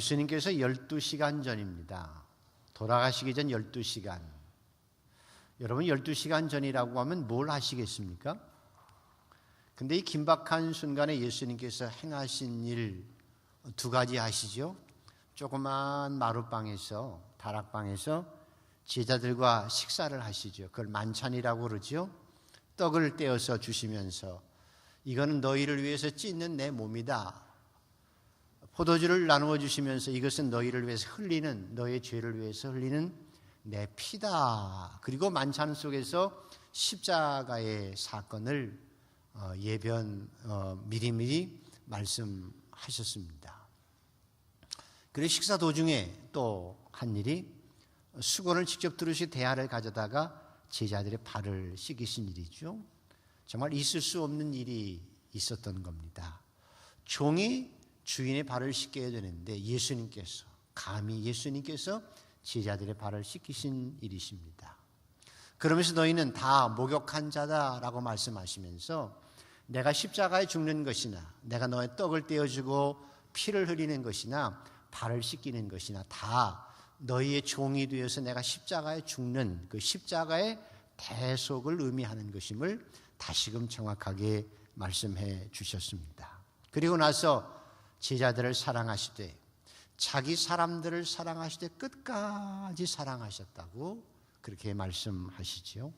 예수님께서 12시간 전입니다. 돌아가시기 전 12시간. 여러분 12시간 전이라고 하면 뭘 하시겠습니까? 근데 이 긴박한 순간에 예수님께서 행하신 일 두 가지 하시죠. 조그만 마룻방에서, 다락방에서 제자들과 식사를 하시죠. 그걸 만찬이라고 그러죠. 떡을 떼어서 주시면서 이거는 너희를 위해서 찢는 내 몸이다. 포도주를 나누어 주시면서 이것은 너희를 위해서 흘리는, 너의 죄를 위해서 흘리는 내 피다. 그리고 만찬 속에서 십자가의 사건을 미리미리 말씀하셨습니다. 그리고 식사 도중에 또 한 일이 수건을 직접 들으시 대야를 가져다가 제자들의 발을 씻기신 일이죠. 정말 있을 수 없는 일이 있었던 겁니다. 종이 주인의 발을 씻겨야 되는데 감히 예수님께서 제자들의 발을 씻기신 일이십니다. 그러면서 너희는 다 목욕한 자다라고 말씀하시면서 내가 십자가에 죽는 것이나 내가 너의 떡을 떼어주고 피를 흘리는 것이나 발을 씻기는 것이나 다 너희의 종이 되어서 내가 십자가에 죽는 그 십자가의 대속을 의미하는 것임을 다시금 정확하게 말씀해 주셨습니다. 그리고 나서 제자들을 사랑하시되 자기 사람들을 사랑하시되 끝까지 사랑하셨다고 그렇게 말씀하시지요.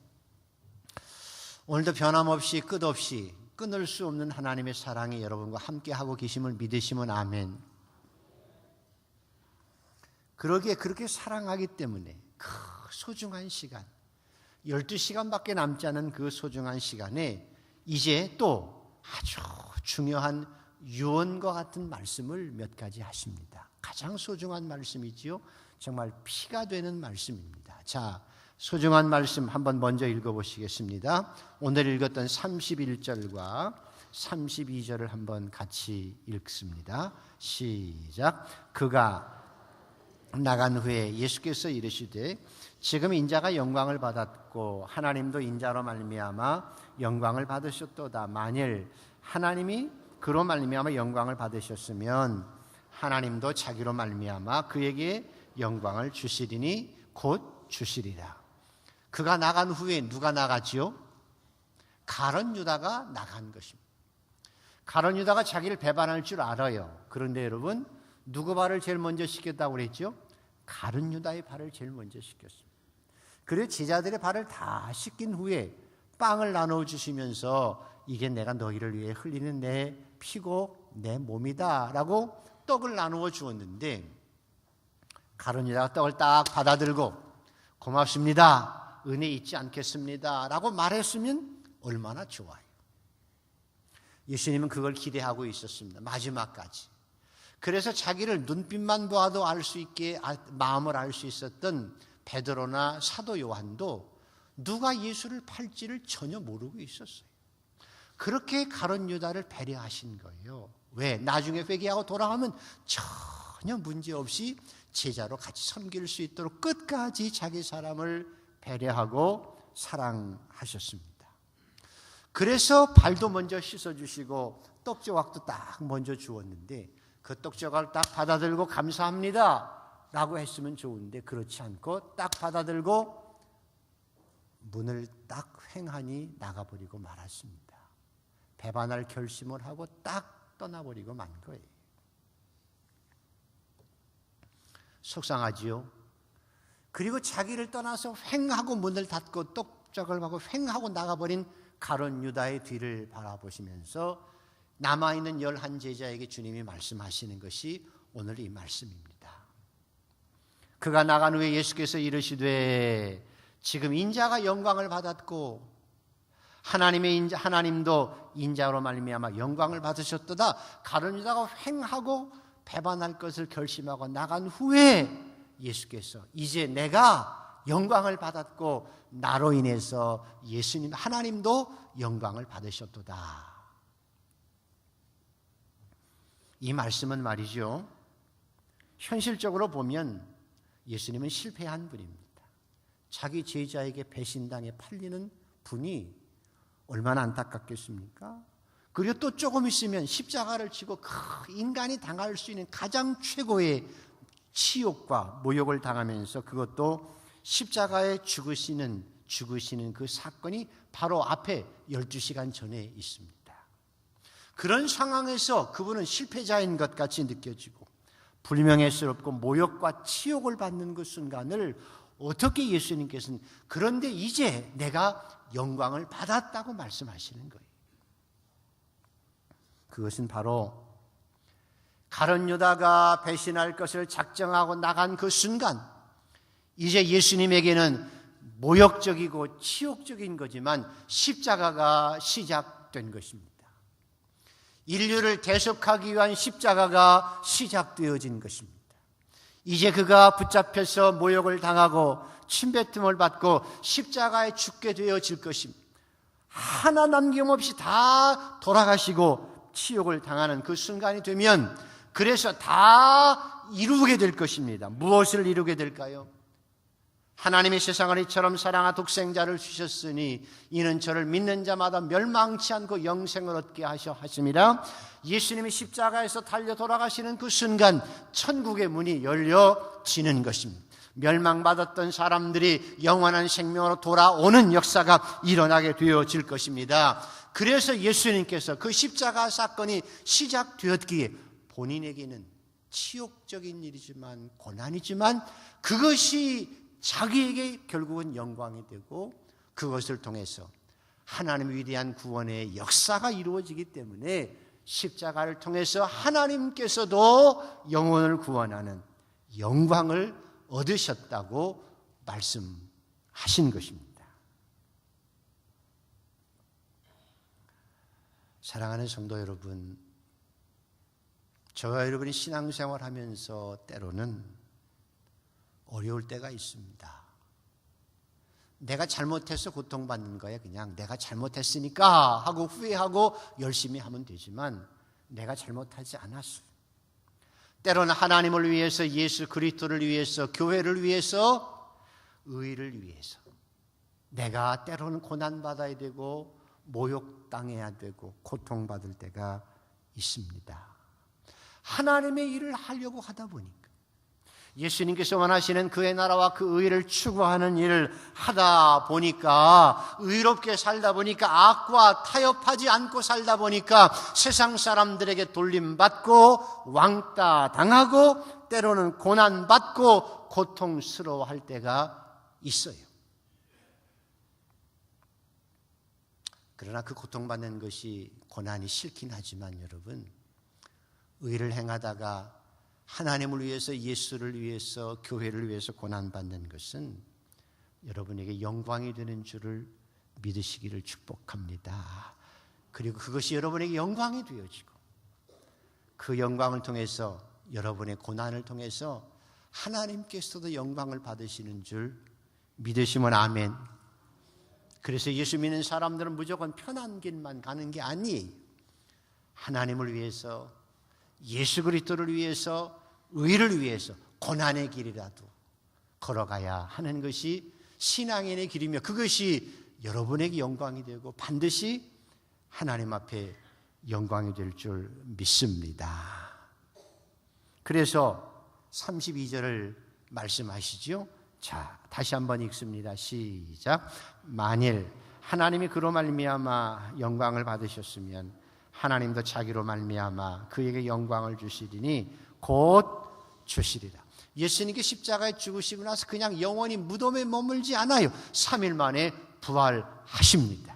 오늘도 변함없이 끝없이 끊을 수 없는 하나님의 사랑이 여러분과 함께하고 계심을 믿으시면 아멘. 그러기에 그렇게 사랑하기 때문에 그 소중한 시간 12시간밖에 남지 않은 그 소중한 시간에 이제 또 아주 중요한 유언과 같은 말씀을 몇 가지 하십니다. 가장 소중한 말씀이지요. 정말 피가 되는 말씀입니다. 자, 소중한 말씀 한번 먼저 읽어보시겠습니다. 오늘 읽었던 31절과 32절을 한번 같이 읽습니다. 시작. 그가 나간 후에 예수께서 이르시되 지금 인자가 영광을 받았고 하나님도 인자로 말미암아 영광을 받으셨도다. 만일 하나님이 그로 말미암아 영광을 받으셨으면 하나님도 자기로 말미암아 그에게 영광을 주시리니 곧 주시리라. 그가 나간 후에 누가 나갔지요? 가룟 유다가 나간 것입니다. 가룟 유다가 자기를 배반할 줄 알아요. 그런데 여러분 누구 발을 제일 먼저 씻겼다고 그랬죠? 가룟 유다의 발을 제일 먼저 씻겼습니다. 그래서 제자들의 발을 다 씻긴 후에 빵을 나눠 주시면서 이게 내가 너희를 위해 흘리는 내 피고 내 몸이다 라고 떡을 나누어 주었는데 가룟 유다가 떡을 딱 받아들고 고맙습니다. 은혜 잊지 않겠습니다 라고 말했으면 얼마나 좋아요. 예수님은 그걸 기대하고 있었습니다. 마지막까지. 그래서 자기를 눈빛만 보아도 알 수 있게 마음을 알 수 있었던 베드로나 사도 요한도 누가 예수를 팔지를 전혀 모르고 있었어요. 그렇게 가룟 유다를 배려하신 거예요. 왜? 나중에 회개하고 돌아오면 전혀 문제없이 제자로 같이 섬길 수 있도록 끝까지 자기 사람을 배려하고 사랑하셨습니다. 그래서 발도 먼저 씻어주시고 떡조각도 딱 먼저 주었는데 그 떡조각을 딱 받아들고 감사합니다 라고 했으면 좋은데 그렇지 않고 딱 받아들고 문을 딱 횡하니 나가버리고 말았습니다. 배반할 결심을 하고 딱 떠나버리고 만 거예요. 속상하지요. 그리고 자기를 떠나서 횡하고 문을 닫고 떡조각을 하고 횡하고 나가버린 가룟 유다의 뒤를 바라보시면서 남아있는 11제자에게 주님이 말씀하시는 것이 오늘 이 말씀입니다. 그가 나간 후에 예수께서 이르시되 지금 인자가 영광을 받았고 하나님도 인자로 말미암아 영광을 받으셨도다. 가룟 유다가 횡하고 배반할 것을 결심하고 나간 후에 예수께서 이제 내가 영광을 받았고 나로 인해서 하나님도 영광을 받으셨도다. 이 말씀은 말이죠. 현실적으로 보면 예수님은 실패한 분입니다. 자기 제자에게 배신당해 팔리는 분이 얼마나 안타깝겠습니까? 그리고 또 조금 있으면 십자가를 지고 인간이 당할 수 있는 가장 최고의 치욕과 모욕을 당하면서 그것도 십자가에 죽으시는 그 사건이 바로 앞에 12시간 전에 있습니다. 그런 상황에서 그분은 실패자인 것 같이 느껴지고 불명예스럽고 모욕과 치욕을 받는 그 순간을 어떻게 예수님께서는 그런데 이제 내가 영광을 받았다고 말씀하시는 거예요. 그것은 바로 가룟 유다가 배신할 것을 작정하고 나간 그 순간, 이제 예수님에게는 모욕적이고 치욕적인 거지만 십자가가 시작된 것입니다. 인류를 대속하기 위한 십자가가 시작되어진 것입니다. 이제 그가 붙잡혀서 모욕을 당하고 침뱉음을 받고 십자가에 죽게 되어질 것입니다. 하나 남김없이 다 돌아가시고 치욕을 당하는 그 순간이 되면 그래서 다 이루게 될 것입니다. 무엇을 이루게 될까요? 하나님이 세상을 이처럼 사랑하 독생자를 주셨으니 이는 저를 믿는 자마다 멸망치 않고 영생을 얻게 하셔 하십니다. 예수님이 십자가에서 달려 돌아가시는 그 순간 천국의 문이 열려지는 것입니다. 멸망받았던 사람들이 영원한 생명으로 돌아오는 역사가 일어나게 되어질 것입니다. 그래서 예수님께서 그 십자가 사건이 시작되었기에 본인에게는 치욕적인 일이지만 고난이지만 그것이 자기에게 결국은 영광이 되고 그것을 통해서 하나님의 위대한 구원의 역사가 이루어지기 때문에 십자가를 통해서 하나님께서도 영혼을 구원하는 영광을 얻으셨다고 말씀하신 것입니다. 사랑하는 성도 여러분, 저와 여러분이 신앙생활하면서 때로는 어려울 때가 있습니다. 내가 잘못해서 고통받는 거야. 그냥 내가 잘못했으니까 하고 후회하고 열심히 하면 되지만 내가 잘못하지 않았어요. 때로는 하나님을 위해서, 예수 그리스도를 위해서, 교회를 위해서, 의를 위해서 내가 때로는 고난받아야 되고 모욕당해야 되고 고통받을 때가 있습니다. 하나님의 일을 하려고 하다 보니까 예수님께서 원하시는 그의 나라와 그 의를 추구하는 일을 하다 보니까 의롭게 살다 보니까 악과 타협하지 않고 살다 보니까 세상 사람들에게 돌림받고 왕따 당하고 때로는 고난받고 고통스러워할 때가 있어요. 그러나 그 고통받는 것이 고난이 싫긴 하지만 여러분, 의를 행하다가 하나님을 위해서, 예수를 위해서, 교회를 위해서 고난받는 것은 여러분에게 영광이 되는 줄을 믿으시기를 축복합니다. 그리고 그것이 여러분에게 영광이 되어지고 그 영광을 통해서 여러분의 고난을 통해서 하나님께서도 영광을 받으시는 줄 믿으시면 아멘. 그래서 예수 믿는 사람들은 무조건 편한 길만 가는 게 아니에요. 하나님을 위해서, 예수 그리스도를 위해서, 의를 위해서 고난의 길이라도 걸어가야 하는 것이 신앙인의 길이며 그것이 여러분에게 영광이 되고 반드시 하나님 앞에 영광이 될 줄 믿습니다. 그래서 32절을 말씀하시죠. 자, 다시 한번 읽습니다. 시작. 만일 하나님이 그로 말미암아 영광을 받으셨으면 하나님도 자기로 말미암아 그에게 영광을 주시리니 곧 주시리라. 예수님께 십자가에 죽으시고 나서 그냥 영원히 무덤에 머물지 않아요. 3일 만에 부활하십니다.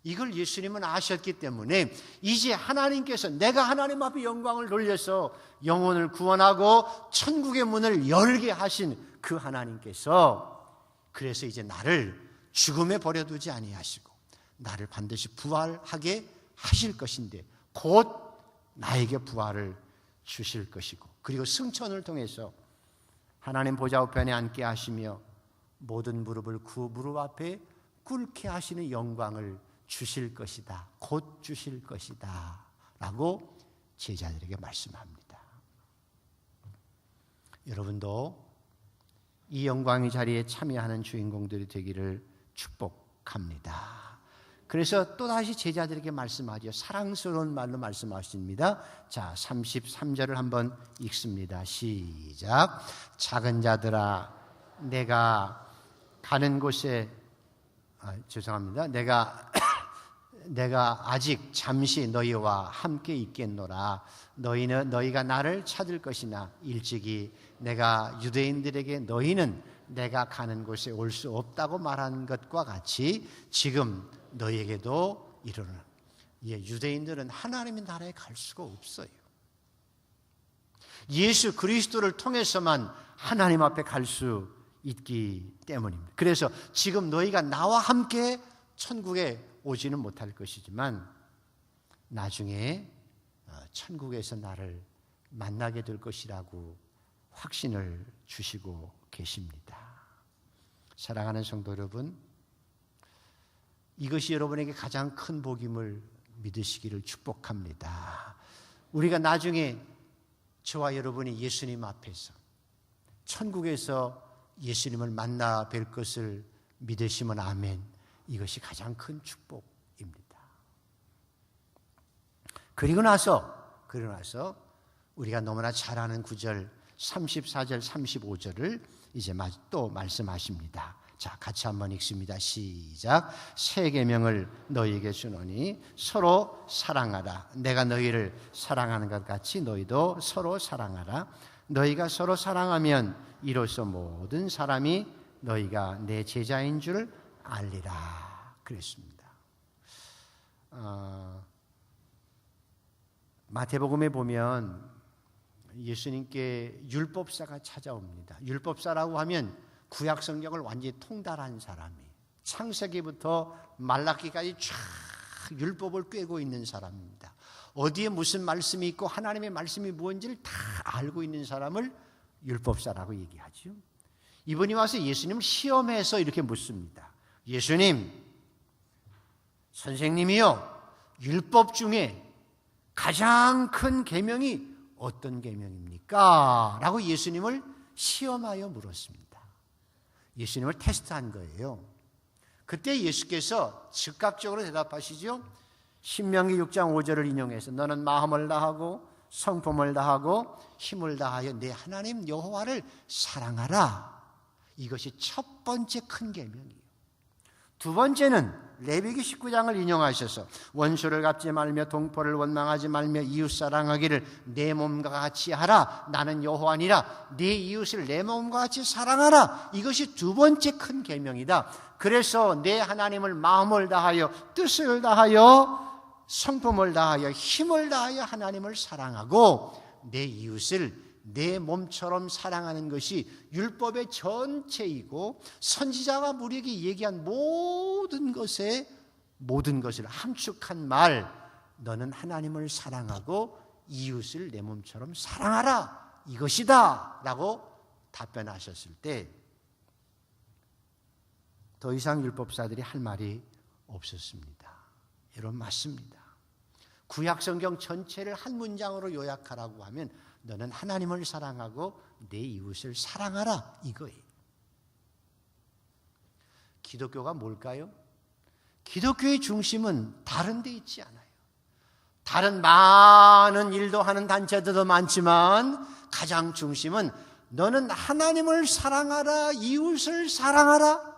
이걸 예수님은 아셨기 때문에 이제 하나님께서 내가 하나님 앞에 영광을 돌려서 영혼을 구원하고 천국의 문을 열게 하신 그 하나님께서 그래서 이제 나를 죽음에 버려두지 아니하시고 나를 반드시 부활하게 하실 것인데 곧 나에게 부활을 주실 것이고 그리고 승천을 통해서 하나님 보좌 우편에 앉게 하시며 모든 무릎을 그 무릎 앞에 꿇게 하시는 영광을 주실 것이다. 곧 주실 것이다. 라고 제자들에게 말씀합니다. 여러분도 이 영광의 자리에 참여하는 주인공들이 되기를 축복합니다. 그래서 또다시 제자들에게 말씀하죠. 사랑스러운 말로 말씀하십니다. 자, 33절을 한번 읽습니다. 시작. 작은 자들아, 내가 가는 곳에 죄송합니다. 내가 아직 잠시 너희와 함께 있겠노라. 너희가 나를 찾을 것이나 일찍이 내가 유대인들에게 너희는 내가 가는 곳에 올 수 없다고 말한 것과 같이 지금 너희에게도 이르노라. 유대인들은 하나님의 나라에 갈 수가 없어요. 예수 그리스도를 통해서만 하나님 앞에 갈 수 있기 때문입니다. 그래서 지금 너희가 나와 함께 천국에 오지는 못할 것이지만 나중에 천국에서 나를 만나게 될 것이라고 확신을 주시고 계십니다. 사랑하는 성도 여러분, 이것이 여러분에게 가장 큰 복임을 믿으시기를 축복합니다. 우리가 나중에 저와 여러분이 예수님 앞에서 천국에서 예수님을 만나 뵐 것을 믿으시면 아멘. 이것이 가장 큰 축복입니다. 그리고 나서 우리가 너무나 잘 아는 9절 34절 35절을 이제 또 말씀하십니다. 자, 같이 한번 읽습니다. 시작. 새 계명을 너희에게 주노니 서로 사랑하라. 내가 너희를 사랑하는 것 같이 너희도 서로 사랑하라. 너희가 서로 사랑하면 이로써 모든 사람이 너희가 내 제자인 줄 알리라. 그랬습니다. 마태복음에 보면 예수님께 율법사가 찾아옵니다. 율법사라고 하면 구약 성경을 완전히 통달한 사람이, 창세기부터 말라기까지 쫙 율법을 꿰고 있는 사람입니다. 어디에 무슨 말씀이 있고 하나님의 말씀이 무엇인지를 다 알고 있는 사람을 율법사라고 얘기하죠. 이분이 와서 예수님을 시험해서 이렇게 묻습니다. 예수님, 선생님이요, 율법 중에 가장 큰 계명이 어떤 계명입니까? 라고 예수님을 시험하여 물었습니다. 예수님을 테스트한 거예요. 그때 예수께서 즉각적으로 대답하시죠. 신명기 6장 5절을 인용해서 너는 마음을 다하고 성품을 다하고 힘을 다하여 내 하나님 여호와를 사랑하라. 이것이 첫 번째 큰 계명이에요. 두 번째는 레위기 19장을 인용하셔서 원수를 갚지 말며 동포를 원망하지 말며 이웃 사랑하기를 내 몸과 같이 하라. 나는 여호와니라. 네 이웃을 내 몸과 같이 사랑하라. 이것이 두 번째 큰 계명이다. 그래서 내 하나님을 마음을 다하여 뜻을 다하여 성품을 다하여 힘을 다하여 하나님을 사랑하고 내 이웃을 내 몸처럼 사랑하는 것이 율법의 전체이고 선지자가 우리에게 얘기한 모든 것을 함축한 말, 너는 하나님을 사랑하고 이웃을 내 몸처럼 사랑하라. 이것이다. 라고 답변하셨을 때 더 이상 율법사들이 할 말이 없었습니다. 여러분, 맞습니다. 구약 성경 전체를 한 문장으로 요약하라고 하면 너는 하나님을 사랑하고 내 이웃을 사랑하라. 이거예요. 기독교가 뭘까요? 기독교의 중심은 다른 데 있지 않아요. 다른 많은 일도 하는 단체들도 많지만 가장 중심은 너는 하나님을 사랑하라, 이웃을 사랑하라.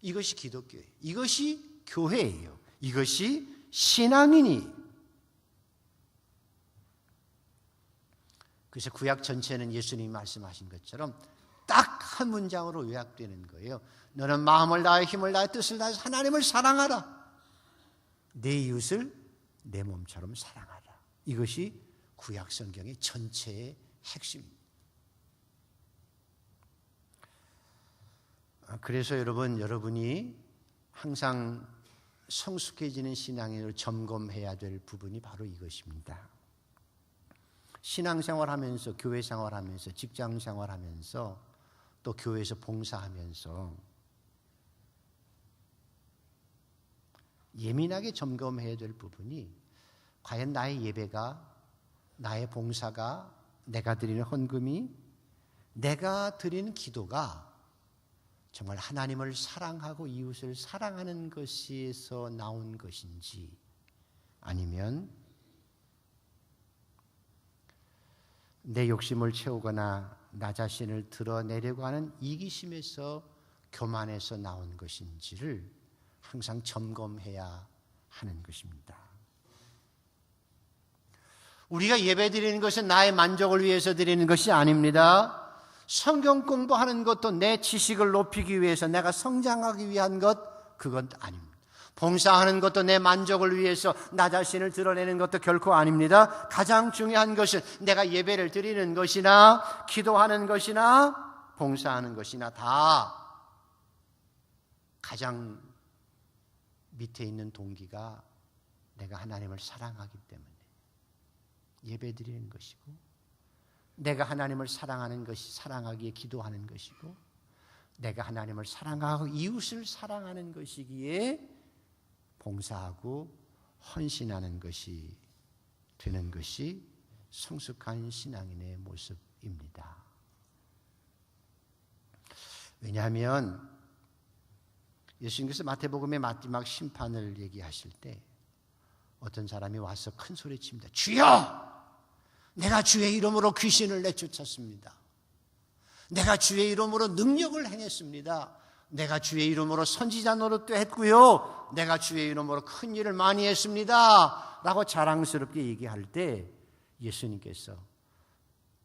이것이 기독교예요. 이것이 교회예요. 이것이 신앙이니. 그래서 구약 전체는 예수님이 말씀하신 것처럼 딱 한 문장으로 요약되는 거예요. 너는 마음을 다해 힘을 다해 뜻을 다해서 하나님을 사랑하라. 내 이웃을 내 몸처럼 사랑하라. 이것이 구약 성경의 전체의 핵심입니다. 그래서 여러분이 항상 성숙해지는 신앙인으로 점검해야 될 부분이 바로 이것입니다. 신앙생활하면서, 교회 생활하면서, 직장 생활하면서, 또 교회에서 봉사하면서 예민하게 점검해야 될 부분이 과연 나의 예배가, 나의 봉사가, 내가 드리는 헌금이, 내가 드리는 기도가 정말 하나님을 사랑하고 이웃을 사랑하는 것에서 나온 것인지, 아니면 내 욕심을 채우거나 나 자신을 드러내려고 하는 이기심에서, 교만에서 나온 것인지를 항상 점검해야 하는 것입니다. 우리가 예배 드리는 것은 나의 만족을 위해서 드리는 것이 아닙니다. 성경 공부하는 것도 내 지식을 높이기 위해서, 내가 성장하기 위한 것, 그건 아닙니다. 봉사하는 것도 내 만족을 위해서, 나 자신을 드러내는 것도 결코 아닙니다. 가장 중요한 것은 내가 예배를 드리는 것이나 기도하는 것이나 봉사하는 것이나 다 가장 밑에 있는 동기가 내가 하나님을 사랑하기 때문에 예배드리는 것이고, 내가 하나님을 사랑하는 것이 사랑하기에 기도하는 것이고, 내가 하나님을 사랑하고 이웃을 사랑하는 것이기에 봉사하고 헌신하는 것이 되는 것이 성숙한 신앙인의 모습입니다. 왜냐하면 예수님께서 마태복음의 마지막 심판을 얘기하실 때 어떤 사람이 와서 큰 소리칩니다. 주여! 내가 주의 이름으로 귀신을 내쫓았습니다. 내가 주의 이름으로 능력을 행했습니다. 내가 주의 이름으로 선지자 노릇도 했고요. 내가 주의 이름으로 큰 일을 많이 했습니다. 라고 자랑스럽게 얘기할 때 예수님께서,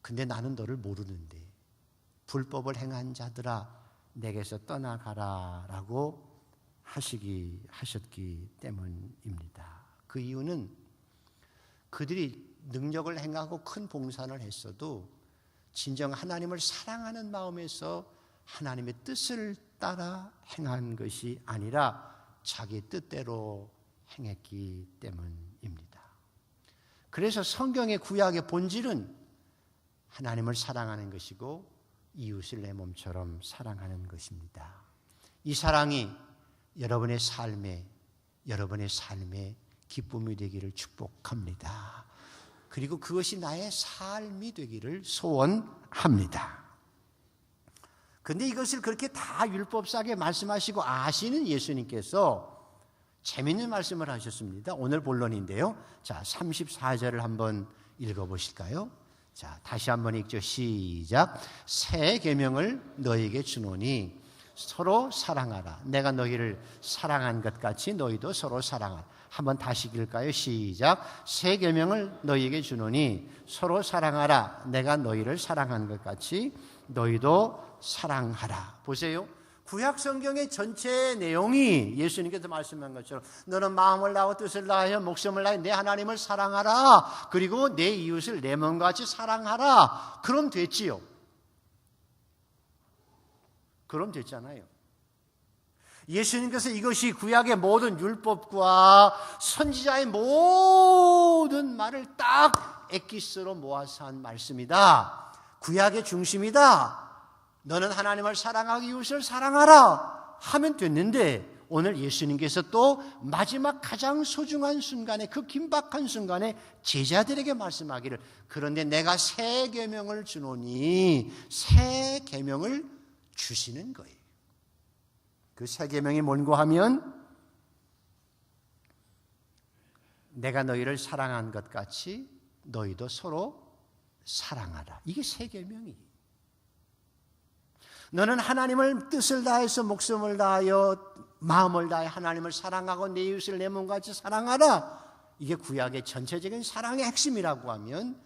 근데 나는 너를 모르는데 불법을 행한 자들아 내게서 떠나가라 라고 하셨기 때문입니다. 그 이유는 그들이 능력을 행하고 큰 봉사를 했어도 진정 하나님을 사랑하는 마음에서 하나님의 뜻을 따라 행한 것이 아니라 자기 뜻대로 행했기 때문입니다. 그래서 성경의 구약의 본질은 하나님을 사랑하는 것이고 이웃을 내 몸처럼 사랑하는 것입니다. 이 사랑이 여러분의 삶에 기쁨이 되기를 축복합니다. 그리고 그것이 나의 삶이 되기를 소원합니다. 그런데 이것을 그렇게 다 율법사게 말씀하시고 아시는 예수님께서 재미있는 말씀을 하셨습니다. 오늘 본론인데요. 자, 34절을 한번 읽어보실까요? 자, 다시 한번 읽죠. 시작. 새 계명을 너희에게 주노니 서로 사랑하라. 내가 너희를 사랑한 것 같이 너희도 서로 사랑하라. 한번 다시 읽을까요? 시작. 새 계명을 너희에게 주노니 서로 사랑하라. 내가 너희를 사랑한 것 같이 너희도 사랑하라. 보세요. 구약 성경의 전체 내용이 예수님께서 말씀한 것처럼 너는 마음을 다하고 뜻을 다하여 목숨을 다하여 내 하나님을 사랑하라. 그리고 내 이웃을 내 몸과 같이 사랑하라. 그럼 됐지요. 그럼 됐잖아요. 예수님께서 이것이 구약의 모든 율법과 선지자의 모든 말을 딱 엑기스로 모아서 한 말씀이다. 구약의 중심이다. 너는 하나님을 사랑하고 이웃을 사랑하라 하면 됐는데, 오늘 예수님께서 또 마지막 가장 소중한 순간에, 그 긴박한 순간에 제자들에게 말씀하기를, 그런데 내가 새 계명을 주노니, 새 계명을 주시는 거예요. 그 새 계명이 뭔고 하면 내가 너희를 사랑한 것 같이 너희도 서로 사랑하라. 이게 새 계명이에요. 너는 하나님을 뜻을 다해서 목숨을 다하여 마음을 다해 하나님을 사랑하고 내 이웃을 내 몸같이 사랑하라. 이게 구약의 전체적인 사랑의 핵심이라고 하면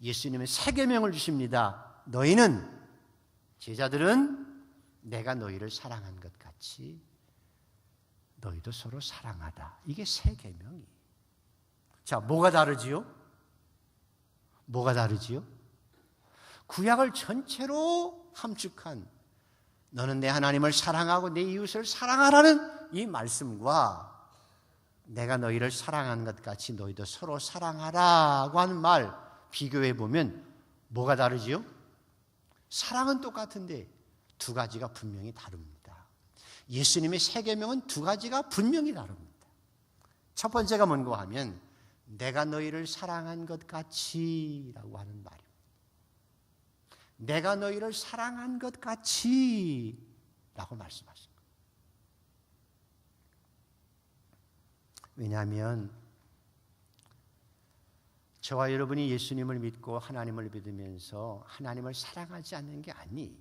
예수님은 새 계명을 주십니다. 너희는, 제자들은 내가 너희를 사랑한 것 같이 너희도 서로 사랑하다. 이게 새 계명이에요. 자, 뭐가 다르지요? 뭐가 다르지요? 구약을 전체로 함축한 너는 내 하나님을 사랑하고 내 이웃을 사랑하라는 이 말씀과 내가 너희를 사랑한 것 같이 너희도 서로 사랑하라고 하는 말 비교해 보면 뭐가 다르지요? 사랑은 똑같은데 두 가지가 분명히 다릅니다. 예수님의 새 계명은 두 가지가 분명히 다릅니다. 첫 번째가 뭔고 하면 내가 너희를 사랑한 것 같이라고 하는 말입니다. 내가 너희를 사랑한 것 같이 라고 말씀하신 거예요. 왜냐하면 저와 여러분이 예수님을 믿고 하나님을 믿으면서 하나님을 사랑하지 않는 게 아니,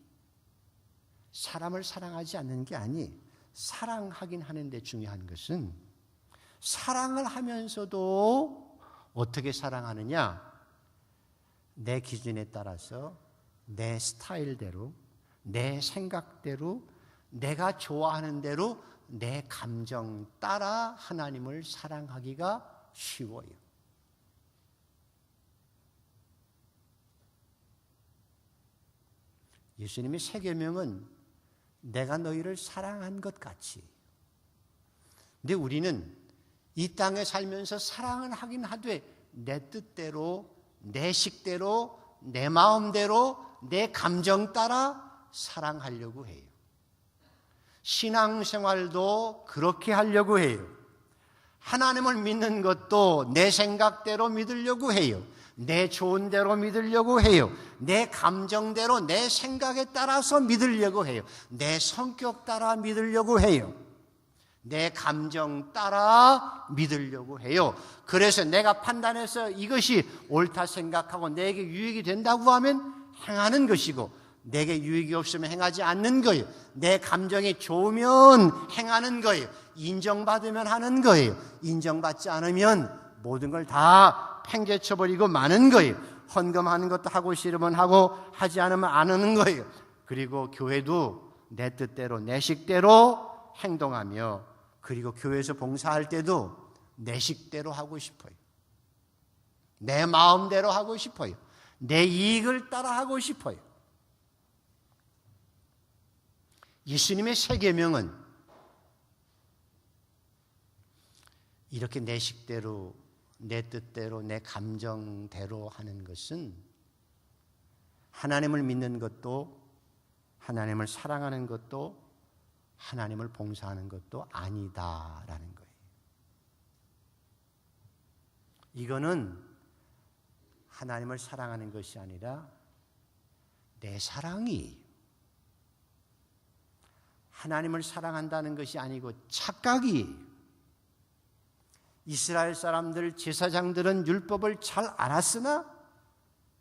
사람을 사랑하지 않는 게 아니, 사랑하긴 하는데 중요한 것은 사랑을 하면서도 어떻게 사랑하느냐? 내 기준에 따라서 내 스타일대로, 내 생각대로, 내가 좋아하는 대로 내 감정 따라 하나님을 사랑하기가 쉬워요. 예수님의 세 계명은 내가 너희를 사랑한 것 같이. 근데 우리는 이 땅에 살면서 사랑을 하긴 하되 내 뜻대로, 내 식대로, 내 마음대로, 내 감정 따라 사랑하려고 해요. 신앙생활도 그렇게 하려고 해요. 하나님을 믿는 것도 내 생각대로 믿으려고 해요. 내 좋은 대로 믿으려고 해요. 내 감정대로, 내 생각에 따라서 믿으려고 해요. 내 성격 따라 믿으려고 해요. 내 감정 따라 믿으려고 해요. 그래서 내가 판단해서 이것이 옳다 생각하고 내게 유익이 된다고 하면 행하는 것이고, 내게 유익이 없으면 행하지 않는 거예요. 내 감정이 좋으면 행하는 거예요. 인정받으면 하는 거예요. 인정받지 않으면 모든 걸 다 팽개쳐버리고 마는 거예요. 헌금하는 것도 하고 싫으면 하고 하지 않으면 안 하는 거예요. 그리고 교회도 내 뜻대로 내 식대로 행동하며, 그리고 교회에서 봉사할 때도 내 식대로 하고 싶어요. 내 마음대로 하고 싶어요. 내 이익을 따라 하고 싶어요. 예수님의 세 계명은 이렇게 내 식대로, 내 뜻대로, 내 감정대로 하는 것은 하나님을 믿는 것도, 하나님을 사랑하는 것도, 하나님을 봉사하는 것도 아니다라는 거예요. 이거는 하나님을 사랑하는 것이 아니라 내 사랑이 하나님을 사랑한다는 것이 아니고 착각이. 이스라엘 사람들, 제사장들은 율법을 잘 알았으나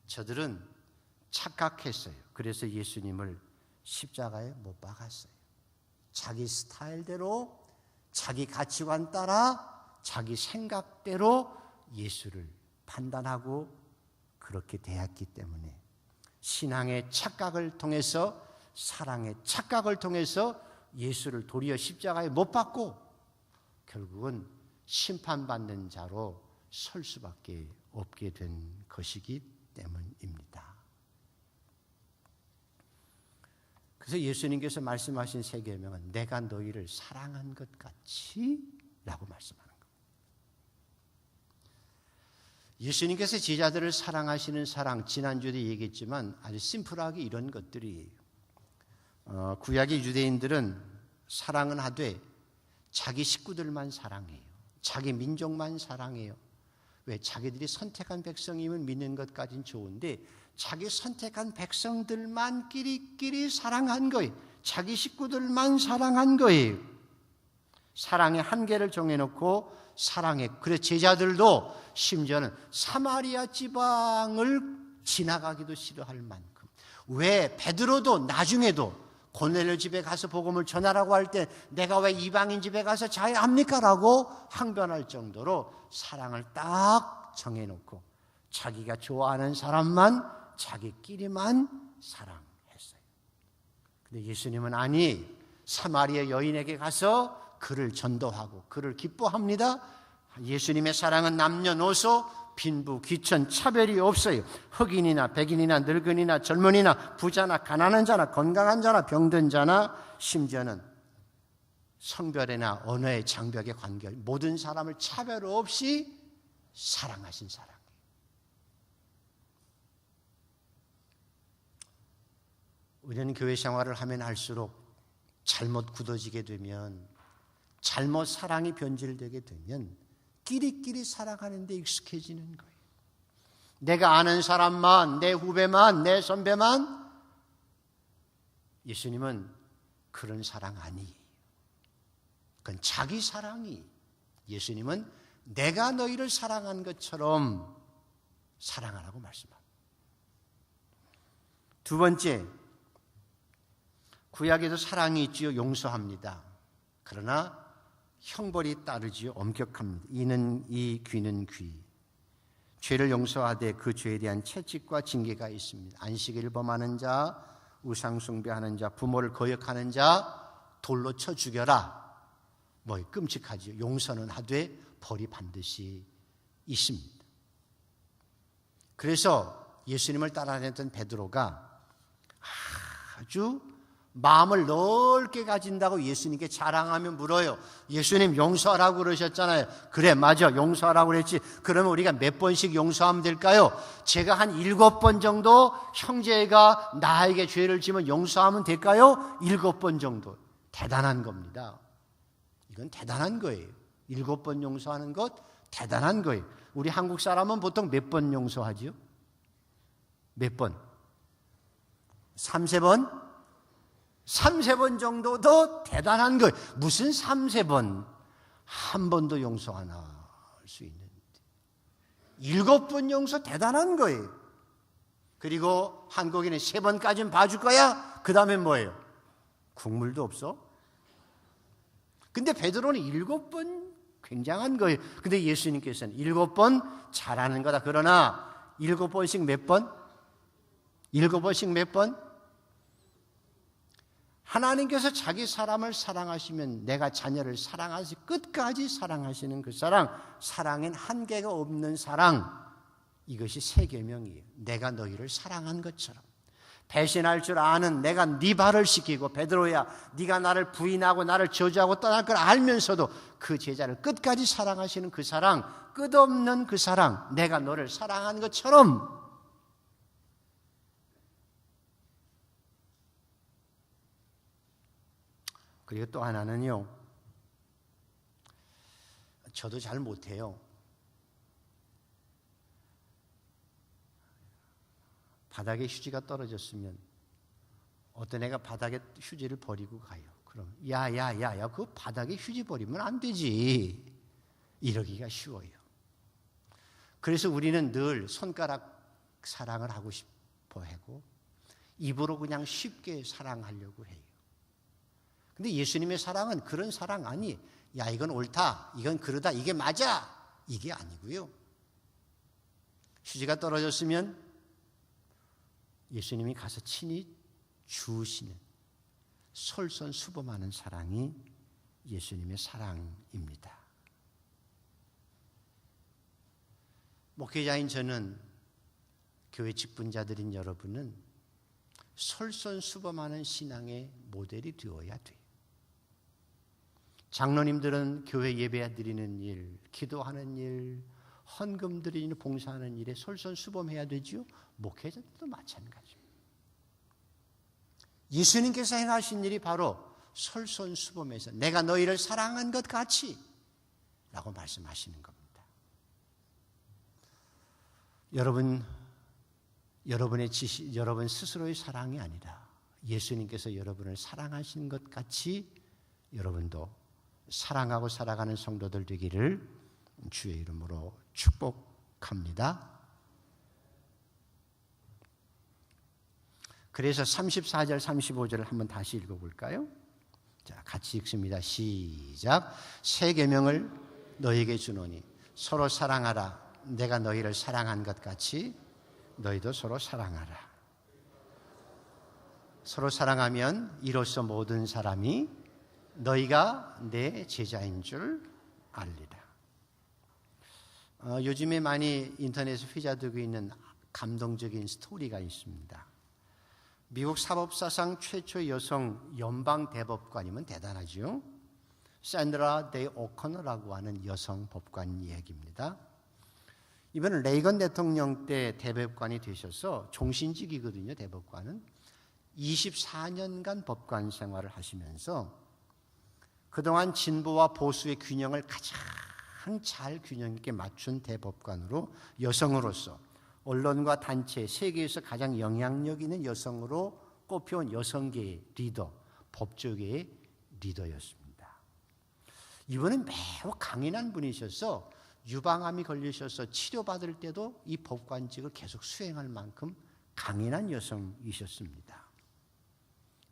저들은 착각했어요. 그래서 예수님을 십자가에 못 박았어요. 자기 스타일대로, 자기 가치관 따라, 자기 생각대로 예수를 판단하고 그렇게 대했기 때문에 신앙의 착각을 통해서, 사랑의 착각을 통해서 예수를 도리어 십자가에 못 박고 결국은 심판받는 자로 설 수밖에 없게 된 것이기 때문입니다. 그래서 예수님께서 말씀하신 세 계명은 내가 너희를 사랑한 것 같이 라고 말씀하는 겁니다. 예수님께서 제자들을 사랑하시는 사랑, 지난주에도 얘기했지만 아주 심플하게 이런 것들이에요. 구약의 유대인들은 사랑은 하되 자기 식구들만 사랑해요. 자기 민족만 사랑해요. 왜? 자기들이 선택한 백성임을 믿는 것까지는 좋은데 자기 선택한 백성들만 끼리끼리 사랑한 거예요. 자기 식구들만 사랑한 거예요. 사랑의 한계를 정해놓고 사랑해. 그래서 제자들도 심지어는 사마리아 지방을 지나가기도 싫어할 만큼. 왜? 베드로도 나중에도 고넬료 집에 가서 복음을 전하라고 할 때 내가 왜 이방인 집에 가서 자야 합니까? 라고 항변할 정도로 사랑을 딱 정해놓고 자기가 좋아하는 사람만, 자기끼리만 사랑했어요. 근데 예수님은 아니, 사마리아 여인에게 가서 그를 전도하고 그를 기뻐합니다. 예수님의 사랑은 남녀노소, 빈부, 귀천, 차별이 없어요. 흑인이나 백인이나 늙은이나 젊은이나 부자나 가난한 자나 건강한 자나 병든 자나, 심지어는 성별이나 언어의 장벽에 관계없이 모든 사람을 차별 없이 사랑하신 사랑이에요. 우리는 교회 생활을 하면 할수록 잘못 굳어지게 되면, 잘못 사랑이 변질되게 되면 끼리끼리 사랑하는 데 익숙해지는 거예요. 내가 아는 사람만, 내 후배만, 내 선배만. 예수님은 그런 사랑 아니에요. 그건 자기 사랑이. 예수님은 내가 너희를 사랑한 것처럼 사랑하라고 말씀합니다. 두 번째, 구약에도 사랑이 있지요. 용서합니다. 그러나 형벌이 따르지요. 엄격합니다. 이는 이, 귀는 귀. 죄를 용서하되 그 죄에 대한 채찍과 징계가 있습니다. 안식일을 범하는 자, 우상 숭배하는 자, 부모를 거역하는 자 돌로 쳐 죽여라. 뭐 끔찍하지요. 용서는 하되 벌이 반드시 있습니다. 그래서 예수님을 따라다녔던 베드로가 아주 마음을 넓게 가진다고 예수님께 자랑하며 물어요. 예수님 용서하라고 그러셨잖아요. 그래, 맞아, 용서하라고 그랬지. 그러면 우리가 몇 번씩 용서하면 될까요? 제가 한 7번 정도 형제가 나에게 죄를 지면 용서하면 될까요? 7번 정도. 대단한 겁니다. 이건 대단한 거예요. 7번 용서하는 것 대단한 거예요. 우리 한국 사람은 보통 몇 번 용서하지요? 몇 번? 3-4번? 3-4번 정도도 대단한 거예요. 무슨 3-4번? 한 번도 용서 안 할 수 있는데 7번 용서 대단한 거예요. 그리고 한국인은 3번까지는 봐줄 거야? 그 다음에 뭐예요? 국물도 없어? 근데 베드로는 7번 굉장한 거예요. 근데 예수님께서는 7번 잘하는 거다. 그러나 7번씩 몇 번? 7번씩 몇 번? 하나님께서 자기 사람을 사랑하시면 내가 자녀를 사랑하시 끝까지 사랑하시는 그 사랑, 사랑엔 한계가 없는 사랑, 이것이 새 계명이에요. 내가 너희를 사랑한 것처럼. 배신할 줄 아는 내가 네 발을 씻기고, 베드로야 네가 나를 부인하고 나를 저주하고 떠날 걸 알면서도 그 제자를 끝까지 사랑하시는 그 사랑, 끝없는 그 사랑, 내가 너를 사랑한 것처럼. 그리고 또 하나는요, 저도 잘 못해요. 바닥에 휴지가 떨어졌으면 어떤 애가 바닥에 휴지를 버리고 가요. 그럼 야야야야, 그 바닥에 휴지 버리면 안 되지. 이러기가 쉬워요. 그래서 우리는 늘 손가락 사랑을 하고 싶어 하고 입으로 그냥 쉽게 사랑하려고 해요. 근데 예수님의 사랑은 그런 사랑 아니에요. 야, 이건 옳다, 이건 그러다, 이게 맞아, 이게 아니고요. 휴지가 떨어졌으면 예수님이 가서 친히 주시는 솔선수범하는 사랑이 예수님의 사랑입니다. 목회자인 저는, 교회 직분자들인 여러분은 솔선수범하는 신앙의 모델이 되어야 돼요. 장로님들은 교회 예배 드리는 일, 기도하는 일, 헌금 드리는 봉사하는 일에 솔선수범해야 되지요. 목회자들도 마찬가지입니다. 예수님께서 행하신 일이 바로 솔선수범해서 내가 너희를 사랑한 것 같이 라고 말씀하시는 겁니다. 여러분 스스로의 사랑이 아니라 예수님께서 여러분을 사랑하신 것 같이 여러분도 사랑하고 살아가는 성도들 되기를 주의 이름으로 축복합니다. 그래서 34절 35절을 한번 다시 읽어볼까요? 자, 같이 읽습니다. 시작. 새 계명을 너희에게 주노니 서로 사랑하라. 내가 너희를 사랑한 것 같이 너희도 서로 사랑하라. 서로 사랑하면 이로써 모든 사람이 너희가 내 제자인 줄 알리라. 요즘에 많이 인터넷에 회자되고 있는 감동적인 스토리가 있습니다. 미국 사법사상 최초 여성 연방 대법관이면 대단하죠. 샌드라 데이 오코너라고 하는 여성 법관 이야기입니다. 이번은 레이건 대통령 때 대법관이 되셔서 종신직이거든요. 대법관은 24년간 법관 생활을 하시면서 그동안 진보와 보수의 균형을 가장 잘 균형 있게 맞춘 대법관으로, 여성으로서 언론과 단체, 세계에서 가장 영향력 있는 여성으로 꼽혀온 여성계의 리더, 법조계의 리더였습니다. 이분은 매우 강인한 분이셔서 유방암이 걸리셔서 치료받을 때도 이 법관직을 계속 수행할 만큼 강인한 여성이셨습니다.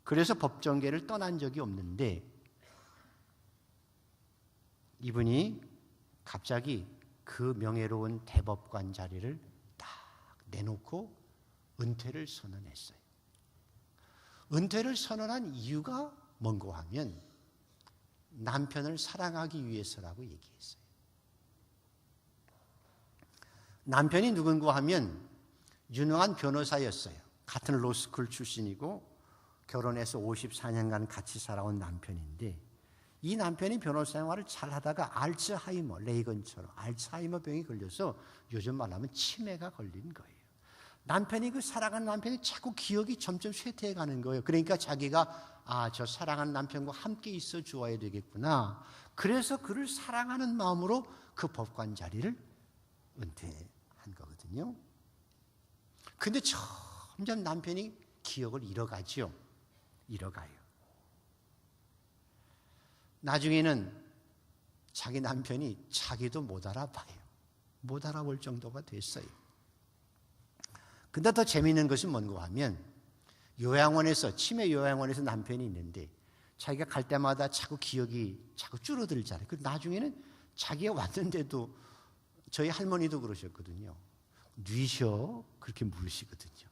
그래서 법정계를 떠난 적이 없는데 이분이 갑자기 그 명예로운 대법관 자리를 딱 내놓고 은퇴를 선언했어요. 은퇴를 선언한 이유가 뭔고 하면 남편을 사랑하기 위해서라고 얘기했어요. 남편이 누군가 하면 유능한 변호사였어요. 같은 로스쿨 출신이고 결혼해서 54년간 같이 살아온 남편인데 이 남편이 변호사 생활을 잘 하다가 알츠하이머, 레이건처럼 알츠하이머 병이 걸려서 요즘 말하면 치매가 걸린 거예요. 남편이 그 사랑하는 남편이 자꾸 기억이 점점 쇠퇴해 가는 거예요. 그러니까 자기가 저 사랑하는 남편과 함께 있어 주어야 되겠구나. 그래서 그를 사랑하는 마음으로 그 법관 자리를 은퇴한 거거든요. 근데 점점 남편이 기억을 잃어가죠. 잃어가요. 나중에는 자기 남편이 자기도 못 알아봐요. 못 알아볼 정도가 됐어요. 근데 더 재미있는 것은 뭔가 하면 요양원에서 치매 요양원에서 남편이 있는데 자기가 갈 때마다 자꾸 기억이 자꾸 줄어들잖아요. 그 나중에는 자기가 왔는데도 저희 할머니도 그러셨거든요. 뉘셔 그렇게 물으시거든요.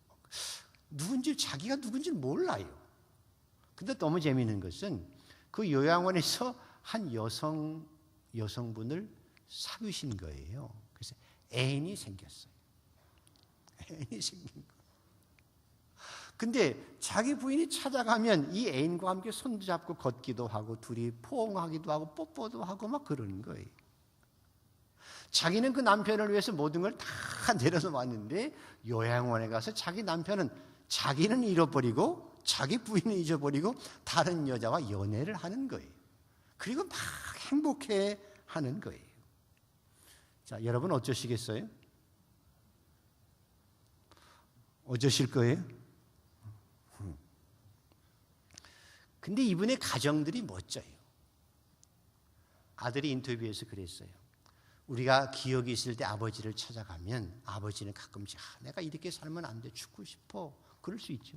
누군지 자기가 누군지 몰라요. 근데 너무 재미있는 것은 그 요양원에서 한 여성분을 사귀신 거예요. 그래서 애인이 생겼어요. 애인이 생긴 거. 근데 자기 부인이 찾아가면 이 애인과 함께 손도 잡고 걷기도 하고 둘이 포옹하기도 하고 뽀뽀도 하고 막 그러는 거예요. 자기는 그 남편을 위해서 모든 걸 다 내려놓았는데 요양원에 가서 자기 남편은 자기는 잃어버리고 자기 부인은 잊어버리고 다른 여자와 연애를 하는 거예요. 그리고 막 행복해 하는 거예요. 자, 여러분 어쩌시겠어요? 어쩌실 거예요? 근데 이분의 가정들이 멋져요. 아들이 인터뷰에서 그랬어요. 우리가 기억이 있을 때 아버지를 찾아가면 아버지는 가끔씩 내가 이렇게 살면 안 돼, 죽고 싶어. 그럴 수 있죠.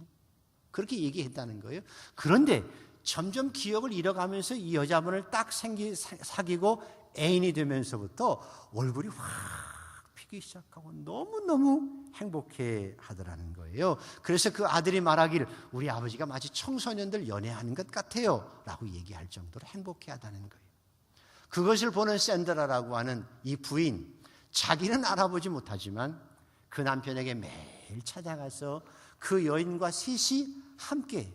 그렇게 얘기했다는 거예요. 그런데 점점 기억을 잃어가면서 이 여자분을 딱 사귀고 애인이 되면서부터 얼굴이 확 피기 시작하고 너무너무 행복해 하더라는 거예요. 그래서 그 아들이 말하기를 우리 아버지가 마치 청소년들 연애하는 것 같아요 라고 얘기할 정도로 행복해 하다는 거예요. 그것을 보는 샌드라라고 하는 이 부인, 자기는 알아보지 못하지만 그 남편에게 매일 찾아가서 그 여인과 셋이 함께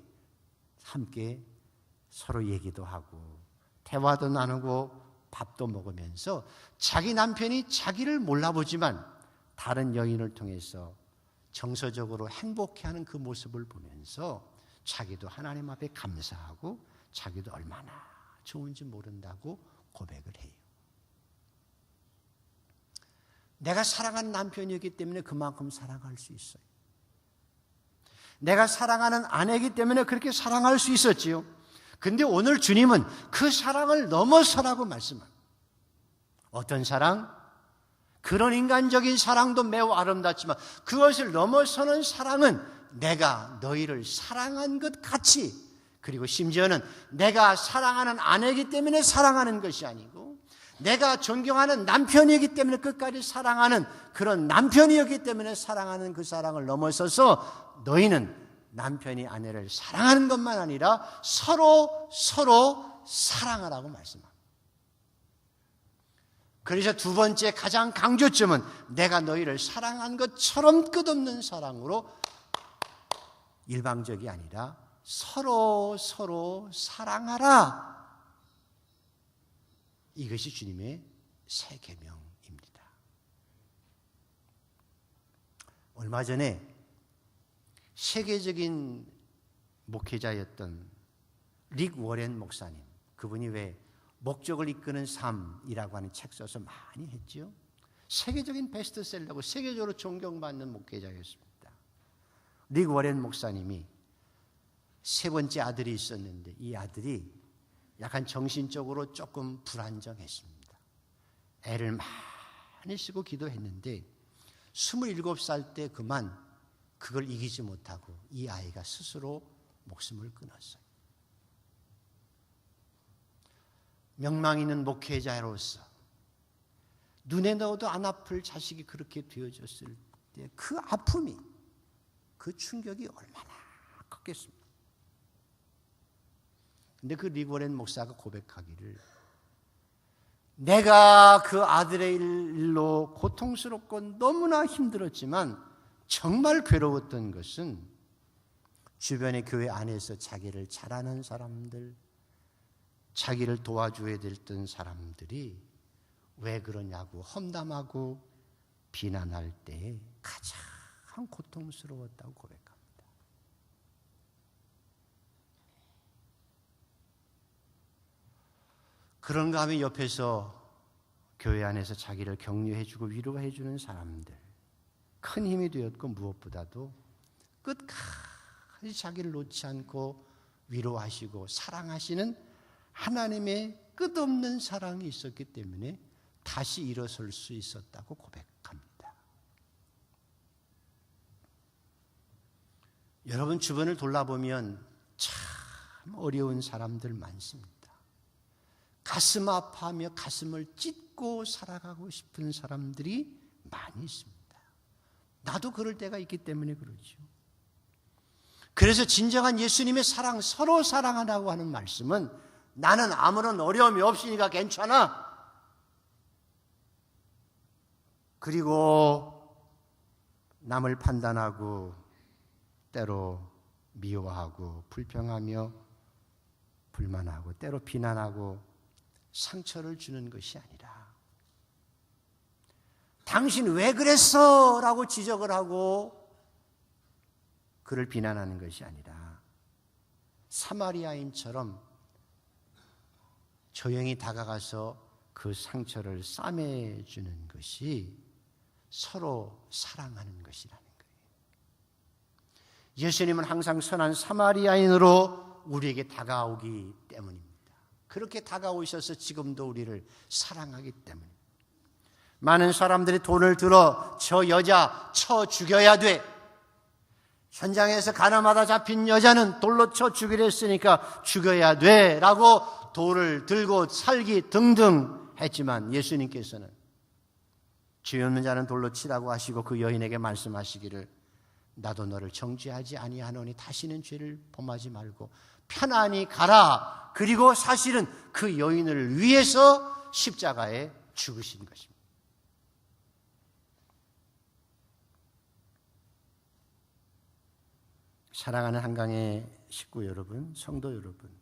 서로 얘기도 하고 대화도 나누고 밥도 먹으면서 자기 남편이 자기를 몰라보지만 다른 여인을 통해서 정서적으로 행복해하는 그 모습을 보면서 자기도 하나님 앞에 감사하고 자기도 얼마나 좋은지 모른다고 고백을 해요. 내가 사랑하는 남편이었기 때문에 그만큼 사랑할 수 있어요. 내가 사랑하는 아내이기 때문에 그렇게 사랑할 수 있었지요. 근데 오늘 주님은 그 사랑을 넘어서라고 말씀합니다. 어떤 사랑? 그런 인간적인 사랑도 매우 아름답지만 그것을 넘어서는 사랑은 내가 너희를 사랑한 것 같이, 그리고 심지어는 내가 사랑하는 아내이기 때문에 사랑하는 것이 아니고 내가 존경하는 남편이기 때문에 끝까지 사랑하는 그런 남편이었기 때문에 사랑하는 그 사랑을 넘어서서 너희는 남편이 아내를 사랑하는 것만 아니라 서로 사랑하라고 말씀합니다. 그래서 두 번째 가장 강조점은 내가 너희를 사랑한 것처럼 끝없는 사랑으로 일방적이 아니라 서로 사랑하라. 이것이 주님의 새 계명입니다. 얼마 전에 세계적인 목회자였던 릭 워렌 목사님, 그분이 왜 목적을 이끄는 삶이라고 하는 책 써서 많이 했죠. 세계적인 베스트셀러고 세계적으로 존경받는 목회자였습니다. 릭 워렌 목사님이 세 번째 아들이 있었는데 이 아들이 약간 정신적으로 조금 불안정했습니다. 애를 많이 쓰고 기도했는데 27살 때 그만 그걸 이기지 못하고 이 아이가 스스로 목숨을 끊었어요. 명망 있는 목회자로서 눈에 넣어도 안 아플 자식이 그렇게 되어졌을 때 그 아픔이, 그 충격이 얼마나 컸겠습니까? 근데 그 리고렌 목사가 고백하기를, 내가 그 아들의 일로 고통스럽고 너무나 힘들었지만 정말 괴로웠던 것은 주변의 교회 안에서 자기를 잘 아는 사람들, 자기를 도와줘야 됐던 사람들이 왜 그러냐고 험담하고 비난할 때 가장 고통스러웠다고 고백합니다. 그런가 하면 옆에서 교회 안에서 자기를 격려해주고 위로해주는 사람들, 큰 힘이 되었고 무엇보다도 끝까지 자기를 놓지 않고 위로하시고 사랑하시는 하나님의 끝없는 사랑이 있었기 때문에 다시 일어설 수 있었다고 고백합니다. 여러분 주변을 돌아보면 참 어려운 사람들 많습니다. 가슴 아파하며 가슴을 찢고 살아가고 싶은 사람들이 많이 있습니다. 나도 그럴 때가 있기 때문에 그러죠. 그래서 진정한 예수님의 사랑, 서로 사랑하라고 하는 말씀은 나는 아무런 어려움이 없으니까 괜찮아. 그리고 남을 판단하고 때로 미워하고 불평하며 불만하고 때로 비난하고 상처를 주는 것이 아니라, 당신 왜 그랬어? 라고 지적을 하고 그를 비난하는 것이 아니라 사마리아인처럼 조용히 다가가서 그 상처를 싸매주는 것이 서로 사랑하는 것이라는 거예요. 예수님은 항상 선한 사마리아인으로 우리에게 다가오기 때문입니다. 그렇게 다가오셔서 지금도 우리를 사랑하기 때문입니다. 많은 사람들이 돈을 들어 저 여자 쳐 죽여야 돼, 현장에서 가늠하다 잡힌 여자는 돌로 쳐 죽이려 했으니까 죽여야 돼 라고 돌을 들고 살기 등등 했지만, 예수님께서는 죄 없는 자는 돌로 치라고 하시고 그 여인에게 말씀하시기를, 나도 너를 정죄하지 아니하노니 다시는 죄를 범하지 말고 편안히 가라. 그리고 사실은 그 여인을 위해서 십자가에 죽으신 것입니다. 사랑하는 한강의 식구 여러분, 성도 여러분,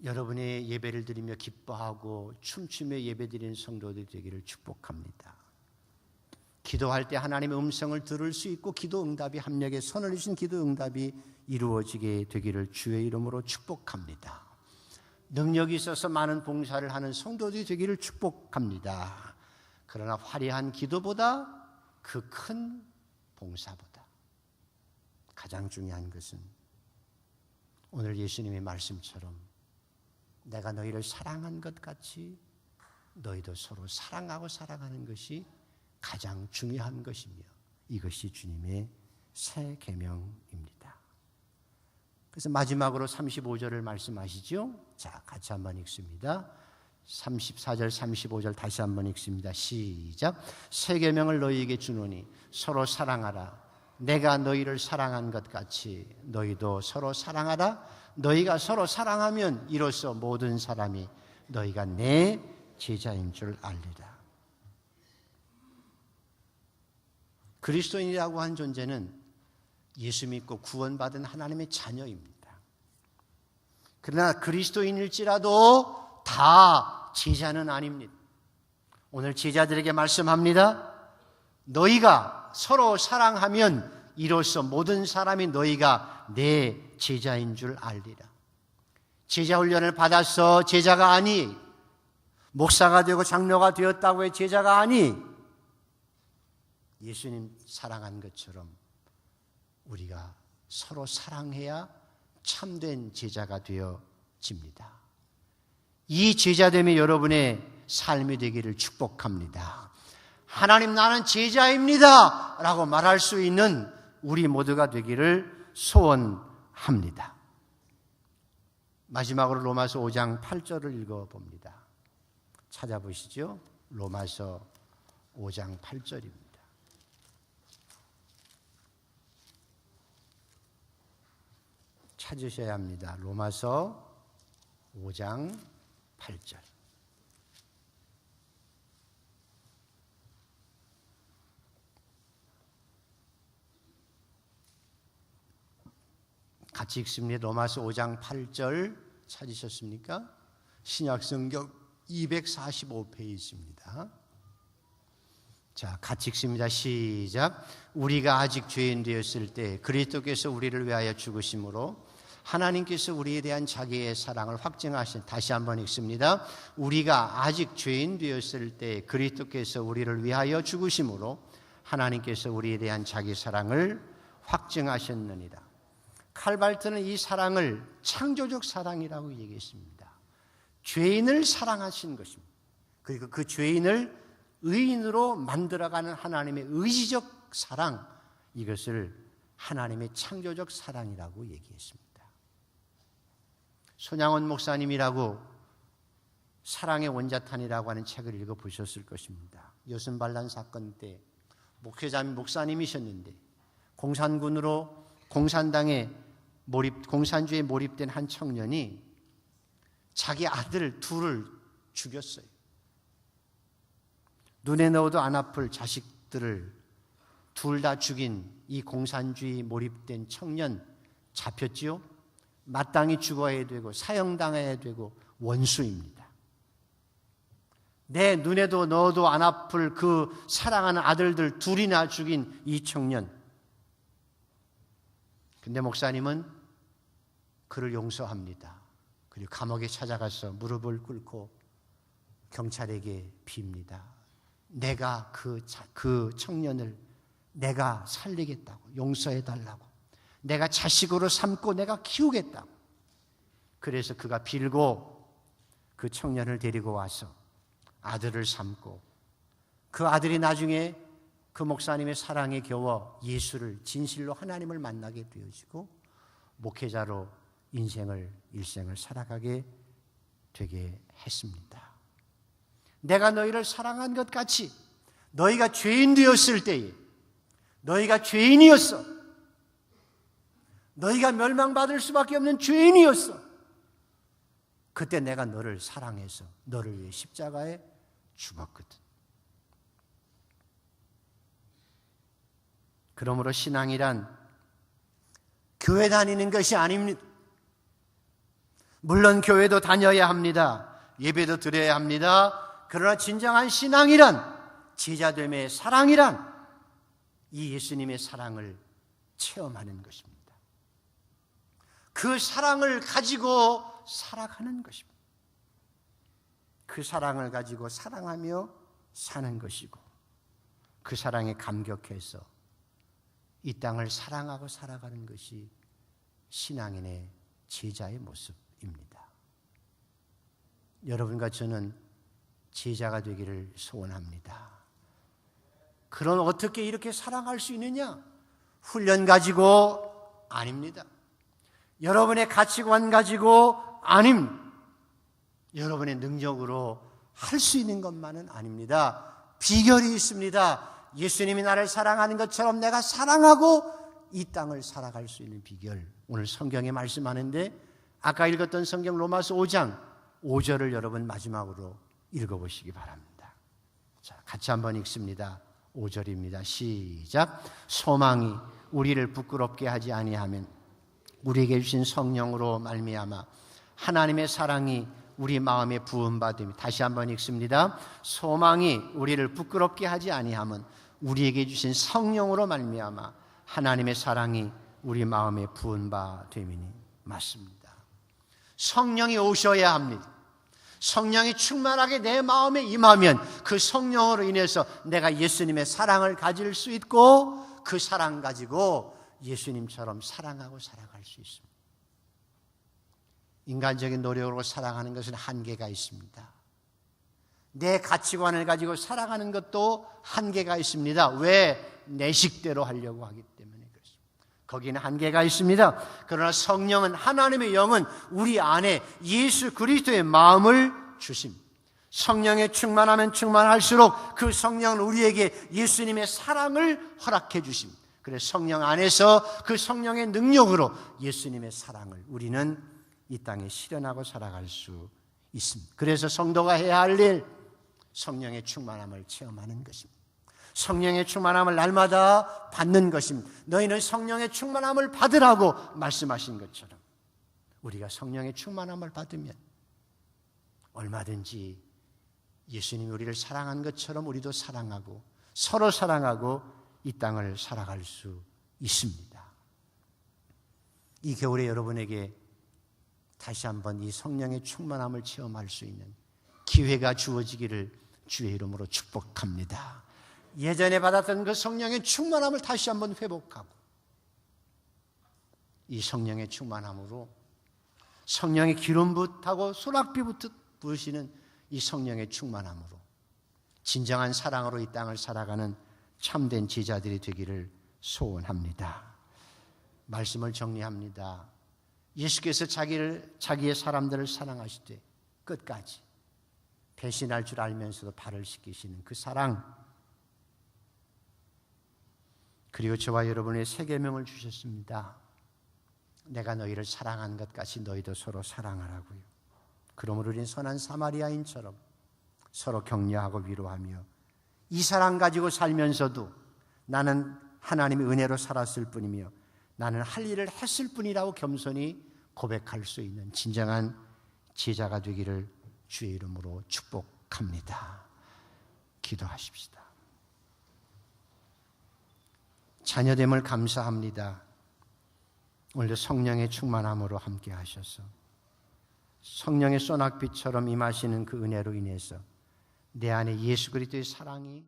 여러분의 예배를 드리며 기뻐하고 춤추며 예배드리는 성도들이 되기를 축복합니다. 기도할 때 하나님의 음성을 들을 수 있고 기도 응답이 합력에 선을 주신 기도 응답이 이루어지게 되기를 주의 이름으로 축복합니다. 능력이 있어서 많은 봉사를 하는 성도들이 되기를 축복합니다. 그러나 화려한 기도보다, 그 큰 봉사보다 가장 중요한 것은 오늘 예수님의 말씀처럼 내가 너희를 사랑한 것 같이 너희도 서로 사랑하고 사랑하는 것이 가장 중요한 것이며, 이것이 주님의 새 계명입니다. 그래서 마지막으로 35절을 말씀하시죠. 자, 같이 한번 읽습니다. 34절 35절 다시 한번 읽습니다. 시작. 새 계명을 너희에게 주노니 서로 사랑하라. 내가 너희를 사랑한 것 같이 너희도 서로 사랑하라. 너희가 서로 사랑하면 이로써 모든 사람이 너희가 내 제자인 줄 알리라. 그리스도인이라고 한 존재는 예수 믿고 구원받은 하나님의 자녀입니다. 그러나 그리스도인일지라도 다 제자는 아닙니다. 오늘 제자들에게 말씀합니다. 너희가 서로 사랑하면 이로써 모든 사람이 너희가 내 제자인 줄 알리라. 제자 훈련을 받아서 제자가 아니, 목사가 되고 장로가 되었다고 해 제자가 아니, 예수님 사랑한 것처럼 우리가 서로 사랑해야 참된 제자가 되어집니다. 이 제자됨이 여러분의 삶이 되기를 축복합니다. 하나님, 나는 제자입니다 라고 말할 수 있는 우리 모두가 되기를 소원합니다. 마지막으로 로마서 5장 8절을 읽어봅니다. 찾아보시죠. 로마서 5장 8절입니다. 찾으셔야 합니다. 로마서 5장 8절. 같이 읽습니다. 로마서 5장 8절 찾으셨습니까? 신약성경 245페이지입니다. 자, 같이 읽습니다. 시작. 우리가 아직 죄인 되었을 때 그리스도께서 우리를 위하여 죽으심으로 하나님께서 우리에 대한 자기의 사랑을 확증하신, 다시 한번 읽습니다. 우리가 아직 죄인 되었을 때 그리스도께서 우리를 위하여 죽으심으로 하나님께서 우리에 대한 자기 사랑을 확증하셨느니라. 칼발트는 이 사랑을 창조적 사랑이라고 얘기했습니다. 죄인을 사랑하신 것입니다. 그리고 그 죄인을 의인으로 만들어가는 하나님의 의지적 사랑, 이것을 하나님의 창조적 사랑이라고 얘기했습니다. 손양원 목사님이라고 사랑의 원자탄이라고 하는 책을 읽어보셨을 것입니다. 여순반란 사건 때 목사님이셨는데 공산군으로 공산주의에 몰입된 한 청년이 자기 아들 둘을 죽였어요. 눈에 넣어도 안 아플 자식들을 둘 다 죽인 이 공산주의 몰입된 청년 잡혔지요. 마땅히 죽어야 되고 사형당해야 되고 원수입니다. 내 눈에도 넣어도 안 아플 그 사랑하는 아들들 둘이나 죽인 이 청년. 근데 목사님은 그를 용서합니다. 그리고 감옥에 찾아가서 무릎을 꿇고 경찰에게 빕니다. 내가 그 청년을 내가 살리겠다고, 용서해달라고, 내가 자식으로 삼고 내가 키우겠다고. 그래서 그가 빌고 그 청년을 데리고 와서 아들을 삼고, 그 아들이 나중에 그 목사님의 사랑에 겨워 예수를, 진실로 하나님을 만나게 되어지고 목회자로 일생을 살아가게 되게 했습니다. 내가 너희를 사랑한 것 같이 너희가 죄인 되었을 때에, 너희가 죄인이었어, 너희가 멸망받을 수밖에 없는 죄인이었어, 그때 내가 너를 사랑해서 너를 위해 십자가에 죽었거든. 그러므로 신앙이란 교회 다니는 것이 아닙니다. 물론 교회도 다녀야 합니다. 예배도 드려야 합니다. 그러나 진정한 신앙이란, 제자됨의 사랑이란 이 예수님의 사랑을 체험하는 것입니다. 그 사랑을 가지고 살아가는 것입니다. 그 사랑을 가지고 사랑하며 사는 것이고, 그 사랑에 감격해서 이 땅을 사랑하고 살아가는 것이 신앙인의 제자의 모습입니다. 여러분과 저는 제자가 되기를 소원합니다. 그럼 어떻게 이렇게 사랑할 수 있느냐? 훈련 가지고 아닙니다. 여러분의 가치관 가지고 아닙니다. 여러분의 능력으로 할 수 있는 것만은 아닙니다. 비결이 있습니다. 예수님이 나를 사랑하는 것처럼 내가 사랑하고 이 땅을 살아갈 수 있는 비결, 오늘 성경에 말씀하는데 아까 읽었던 성경 로마서 5장 5절을 여러분 마지막으로 읽어보시기 바랍니다. 자, 같이 한번 읽습니다. 5절입니다. 시작. 소망이 우리를 부끄럽게 하지 아니하면 우리에게 주신 성령으로 말미암아 하나님의 사랑이 우리 마음에 부음받음이. 다시 한번 읽습니다. 소망이 우리를 부끄럽게 하지 아니하면 우리에게 주신 성령으로 말미암아 하나님의 사랑이 우리 마음에 부음받음이니. 맞습니다. 성령이 오셔야 합니다. 성령이 충만하게 내 마음에 임하면 그 성령으로 인해서 내가 예수님의 사랑을 가질 수 있고, 그 사랑 가지고 예수님처럼 사랑하고 살아갈 수 있습니다. 인간적인 노력으로 살아가는 것은 한계가 있습니다. 내 가치관을 가지고 살아가는 것도 한계가 있습니다. 왜? 내 식대로 하려고 하기 때문에 그렇습니다. 거기는 한계가 있습니다. 그러나 성령은, 하나님의 영은 우리 안에 예수 그리스도의 마음을 주십니다. 성령에 충만하면 충만할수록 그 성령은 우리에게 예수님의 사랑을 허락해 주십니다. 그래서 성령 안에서 그 성령의 능력으로 예수님의 사랑을 우리는 이 땅에 실현하고 살아갈 수 있습니다. 그래서 성도가 해야 할 일, 성령의 충만함을 체험하는 것입니다. 성령의 충만함을 날마다 받는 것입니다. 너희는 성령의 충만함을 받으라고 말씀하신 것처럼 우리가 성령의 충만함을 받으면 얼마든지 예수님이 우리를 사랑한 것처럼 우리도 사랑하고 서로 사랑하고 이 땅을 살아갈 수 있습니다. 이 겨울에 여러분에게 다시 한번 이 성령의 충만함을 체험할 수 있는 기회가 주어지기를 주의 이름으로 축복합니다. 예전에 받았던 그 성령의 충만함을 다시 한번 회복하고 이 성령의 충만함으로 성령의 기름 붓하고 소낙비 부으시는 이 성령의 충만함으로 진정한 사랑으로 이 땅을 살아가는 참된 제자들이 되기를 소원합니다. 말씀을 정리합니다. 예수께서 자기의 사람들을 사랑하시되 끝까지 배신할 줄 알면서도 발을 씻기시는 그 사랑, 그리고 저와 여러분의 새 계명을 주셨습니다. 내가 너희를 사랑한 것 같이 너희도 서로 사랑하라고요. 그러므로 우리는 선한 사마리아인처럼 서로 격려하고 위로하며 이 사랑 가지고 살면서도 나는 하나님의 은혜로 살았을 뿐이며 나는 할 일을 했을 뿐이라고 겸손히 고백할 수 있는 진정한 제자가 되기를 주의 이름으로 축복합니다. 기도하십시다. 자녀됨을 감사합니다. 오늘도 성령의 충만함으로 함께 하셔서 성령의 소낙빛처럼 임하시는 그 은혜로 인해서 내 안에 예수 그리스도의 사랑이